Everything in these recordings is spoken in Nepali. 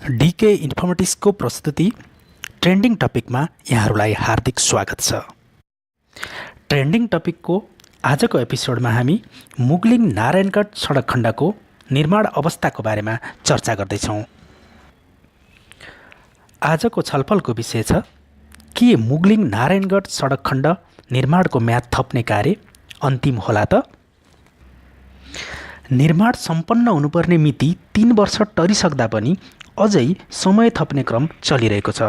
डीके इन्फर्मेटिक्सको प्रस्तुति ट्रेन्डिङ टपिकमा यहाँहरूलाई हार्दिक स्वागत छ। ट्रेन्डिङ टपिकको आजको एपिसोडमा हामी मुगलिङ नारायणगढ सडक खण्डको निर्माण अवस्थाको बारेमा चर्चा गर्दैछौँ। आजको छलफलको विषय छ के मुगलिङ नारायणगढ सडक खण्ड निर्माणको म्याद थप्ने कार्य अन्तिम होला त? निर्माण सम्पन्न हुनुपर्ने मिति 3 वर्ष टरिसक्दा पनि अझै समय थप्ने क्रम चलिरहेको छ।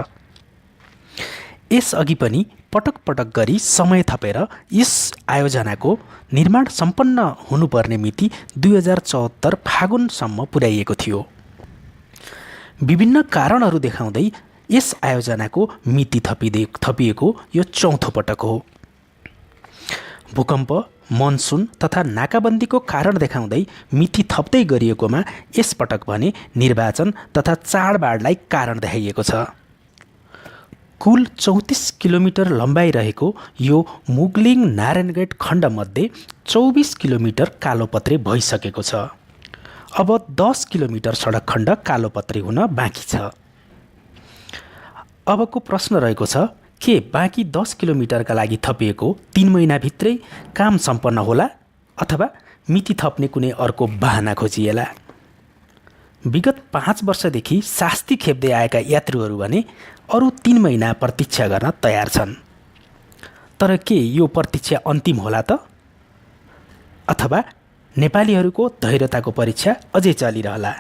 यसअघि पनि पटक पटक गरी समय थपेर यस आयोजनाको निर्माण सम्पन्न हुनुपर्ने मिति 2074 फागुनसम्म पुर्याइएको थियो। विभिन्न कारणहरू देखाउँदै यस आयोजनाको मिति थपिएको यो चौथो पटक हो। भूकम्प, मनसुन तथा नाकाबन्दीको कारण देखाउँदै मिति थप्दै गरिएकोमा यसपटक भने निर्वाचन तथा चाडबाडलाई कारण देखाइएको छ। कुल 34 किलोमिटर लम्बाइ रहेको यो मुगलिङ नारायणगढ खण्डमध्ये 24 किलोमिटर कालोपत्रे भइसकेको छ। अब 10 किलोमिटर सडक खण्ड कालोपत्रे हुन बाँकी छ। अबको प्रश्न रहेको छ के बाँकी 10 किलोमिटरका लागि थपिएको 3 महिनाभित्रै काम सम्पन्न होला अथवा मिति थप्ने कुनै अर्को बहाना खोजिएला? विगत 5 वर्षदेखि शास्ति खेप्दै आएका यात्रुहरू भने अरू 3 महिना प्रतीक्षा गर्न तयार छन्। तर के यो प्रतीक्षा अन्तिम होला त? अथवा नेपालीहरूको धैर्यताको परीक्षा अझै चलिरहला?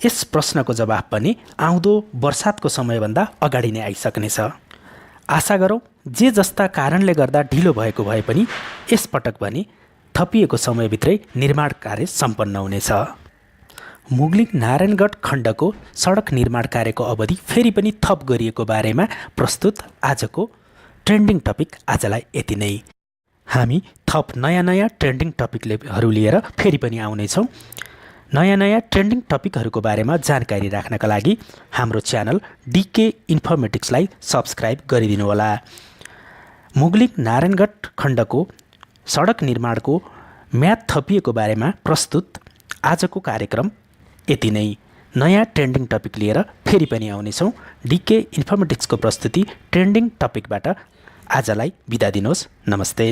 यस प्रश्नको जवाफ पनि आउँदो वर्षातको समयभन्दा अगाडि नै आइसक्नेछ। आशा गरौँ जे जस्ता कारणले गर्दा ढिलो भएको भए पनि यसपटक भने थपिएको समयभित्रै निर्माण कार्य सम्पन्न हुनेछ। मुगलिङ नारायणगढ खण्डको सडक निर्माण कार्यको अवधि फेरि पनि थप गरिएको बारेमा प्रस्तुत आजको ट्रेन्डिङ टपिक आजलाई यति नै। हामी थप नयाँ ट्रेन्डिङ टपिकहरू लिएर फेरि पनि आउनेछौँ। नयाँ ट्रेन्डिङ टपिकहरूको बारेमा जानकारी राख्नका लागि हाम्रो च्यानल डीके इन्फर्मेटिक्सलाई सब्सक्राइब गरिदिनुहोला। मुगलिङ नारायणगढ खण्डको सडक निर्माणको म्याद थपिएको बारेमा प्रस्तुत आजको कार्यक्रम यति नै। नयाँ ट्रेन्डिङ टपिक लिएर फेरि पनि आउनेछौँ। डीके इन्फर्मेटिक्सको प्रस्तुति ट्रेन्डिङ टपिकबाट आजलाई बिदा दिनुहोस्। नमस्ते।